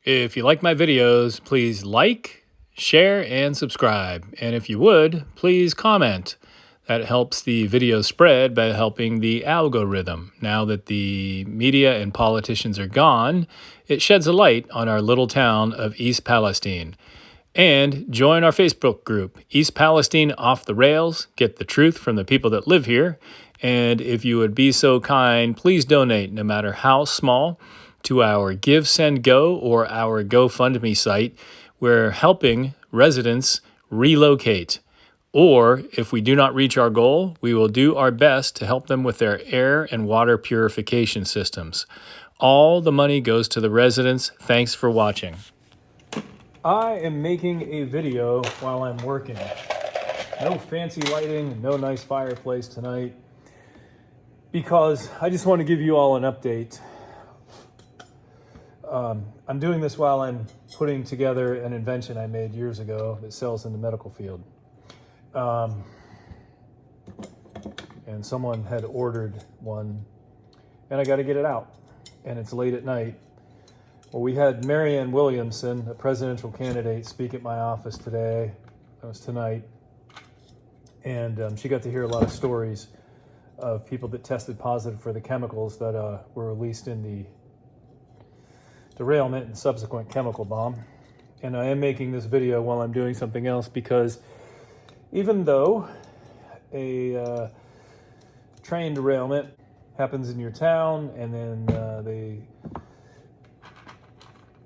If you like my videos, please like, share, and subscribe. And if you would, please comment. That helps the video spread by helping the algorithm. Now that the media and politicians are gone, it sheds a light on our little town of East Palestine. And join our Facebook group, East Palestine Off the Rails. Get the truth from the people that live here. And if you would be so kind, please donate, no matter how small, to our Give, Send, Go or our GoFundMe site. We're helping residents relocate. Or if we do not reach our goal, we will do our best to help them with their air and water purification systems. All the money goes to the residents. Thanks for watching. I am making a video while I'm working. No fancy lighting, no nice fireplace tonight, because I just want to give you all an update. I'm doing this while I'm putting together an invention I made years ago that sells in the medical field. And someone had ordered one, and I got to get it out, and it's late at night. Well, we had Marianne Williamson, a presidential candidate, speak at my office today. That was tonight. And she got to hear a lot of stories of people that tested positive for the chemicals that were released in the derailment and subsequent chemical bomb. And I am making this video while I'm doing something else, because even though a train derailment happens in your town and then they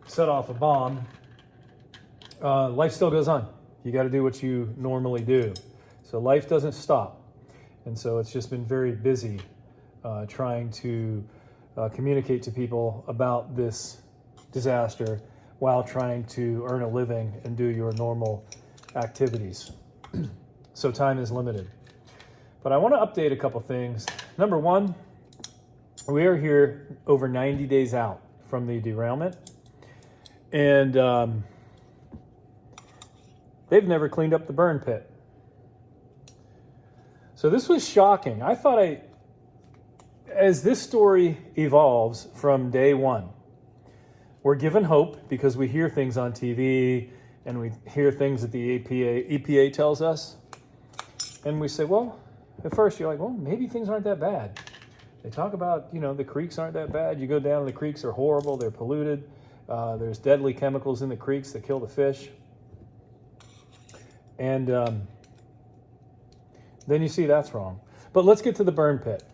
set off a bomb, life still goes on. You got to do what you normally do. So life doesn't stop. And so it's just been very busy trying to communicate to people about this disaster while trying to earn a living and do your normal activities. So time is limited. But I want to update a couple things. Number one, we are here over 90 days out from the derailment. And they've never cleaned up the burn pit. So this was shocking. I thought as this story evolves from day one, we're given hope because we hear things on TV and we hear things that the EPA tells us. And we say, well, at first you're like, well, maybe things aren't that bad. They talk about, the creeks aren't that bad. You go down, the creeks are horrible. They're polluted. There's deadly chemicals in the creeks that kill the fish. And then you see that's wrong. But let's get to the burn pit.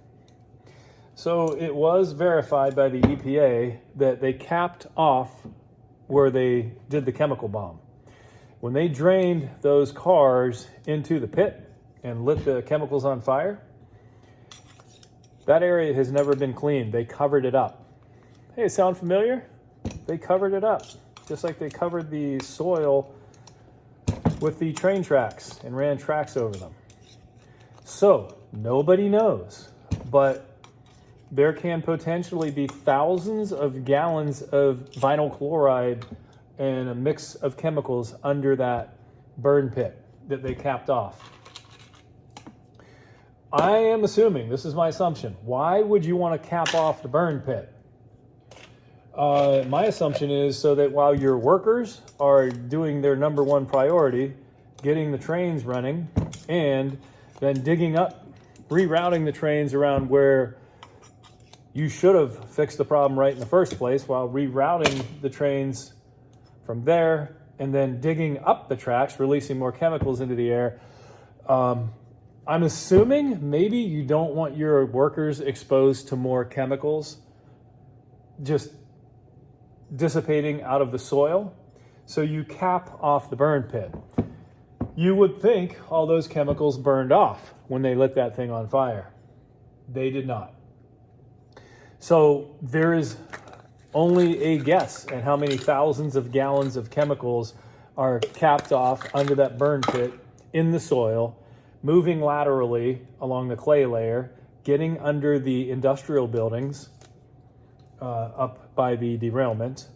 So it was verified by the EPA that they capped off where they did the chemical bomb. When they drained those cars into the pit and lit the chemicals on fire, that area has never been cleaned. They covered it up. Hey, sound familiar? They covered it up, just like they covered the soil with the train tracks and ran tracks over them. So nobody knows, but there can potentially be thousands of gallons of vinyl chloride and a mix of chemicals under that burn pit that they capped off. I am assuming, this is my assumption, why would you want to cap off the burn pit? My assumption is so that while your workers are doing their number one priority, getting the trains running, and then digging up, rerouting the trains around where you should have fixed the problem right in the first place, while rerouting the trains from there and then digging up the tracks, releasing more chemicals into the air. I'm assuming maybe you don't want your workers exposed to more chemicals just dissipating out of the soil, so you cap off the burn pit. You would think all those chemicals burned off when they lit that thing on fire. They did not. So there is only a guess at how many thousands of gallons of chemicals are capped off under that burn pit in the soil, moving laterally along the clay layer, getting under the industrial buildings up by the derailment.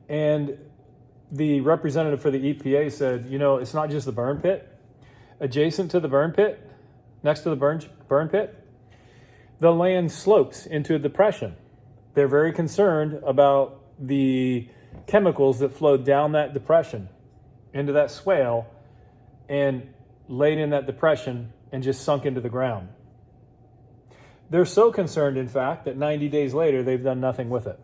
And the representative for the EPA said, it's not just the burn pit. Adjacent to the burn pit, next to the burn pit, the land slopes into a depression. They're very concerned about the chemicals that flowed down that depression into that swale and laid in that depression and just sunk into the ground. They're so concerned, in fact, that 90 days later, they've done nothing with it.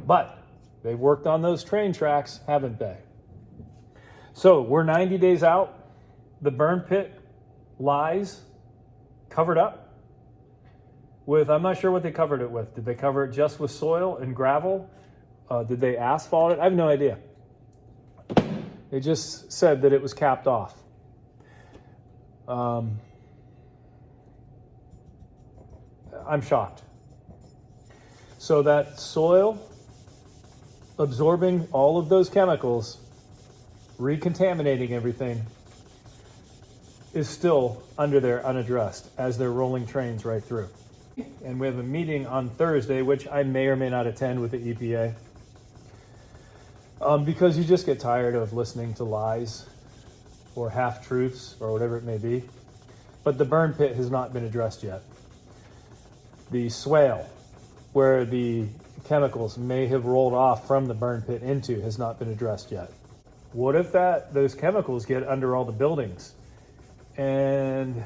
But they've worked on those train tracks, haven't they? So we're 90 days out. The burn pit lies covered up with, I'm not sure what they covered it with. Did they cover it just with soil and gravel? Did they asphalt it? I have no idea. They just said that it was capped off. I'm shocked. So that soil absorbing all of those chemicals, recontaminating everything, is still under there unaddressed as they're rolling trains right through. And we have a meeting on Thursday, which I may or may not attend with the EPA, because you just get tired of listening to lies or half-truths or whatever it may be. But the burn pit has not been addressed yet. The swale, where the chemicals may have rolled off from the burn pit into, has not been addressed yet. What if those chemicals get under all the buildings? And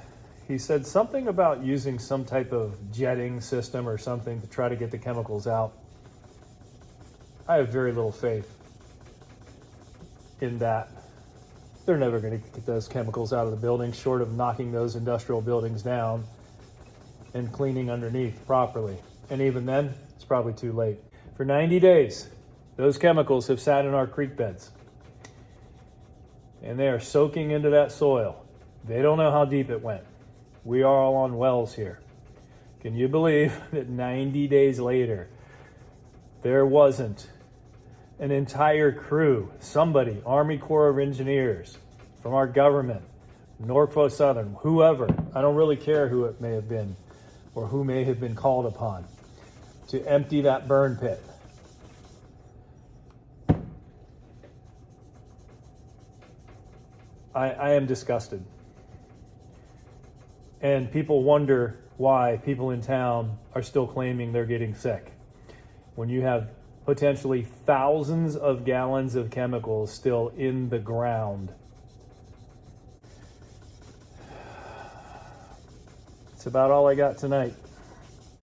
he said something about using some type of jetting system or something to try to get the chemicals out. I have very little faith in that. They're never going to get those chemicals out of the building, short of knocking those industrial buildings down and cleaning underneath properly. And even then, it's probably too late. For 90 days, those chemicals have sat in our creek beds. And they are soaking into that soil. They don't know how deep it went. We are all on wells here. Can you believe that 90 days later, there wasn't an entire crew, somebody, Army Corps of Engineers, from our government, Norfolk Southern, whoever, I don't really care who it may have been or who may have been called upon, to empty that burn pit? I am disgusted. And people wonder why people in town are still claiming they're getting sick when you have potentially thousands of gallons of chemicals still in the ground. It's about all I got tonight.